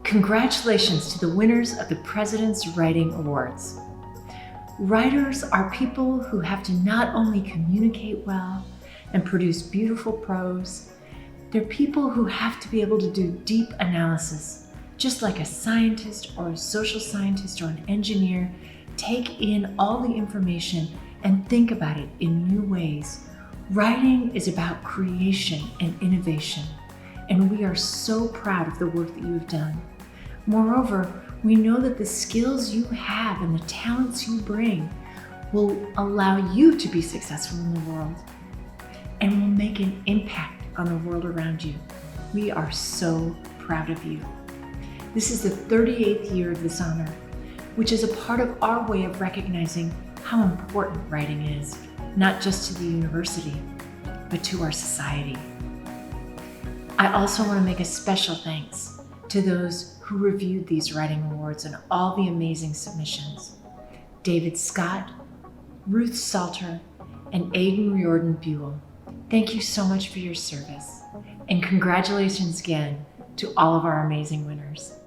Congratulations to the winners of the President's Writing Awards. Writers are people who have to not only communicate well and produce beautiful prose, they're people who have to be able to do deep analysis, just like a scientist or a social scientist or an engineer take in all the information and think about it in new ways. Writing is about creation and innovation, and we are so proud of the work that you have done. Moreover, we know that the skills you have and the talents you bring will allow you to be successful in the world and will make an impact on the world around you. We are so proud of you. This is the 38th year of this honor, which is a part of our way of recognizing how important writing is, not just to the university, but to our society. I also want to make a special thanks to those who reviewed these writing awards and all the amazing submissions. David Scott, Ruth Salter, and Aidan Riordan Buell. Thank you so much for your service, and congratulations again to all of our amazing winners.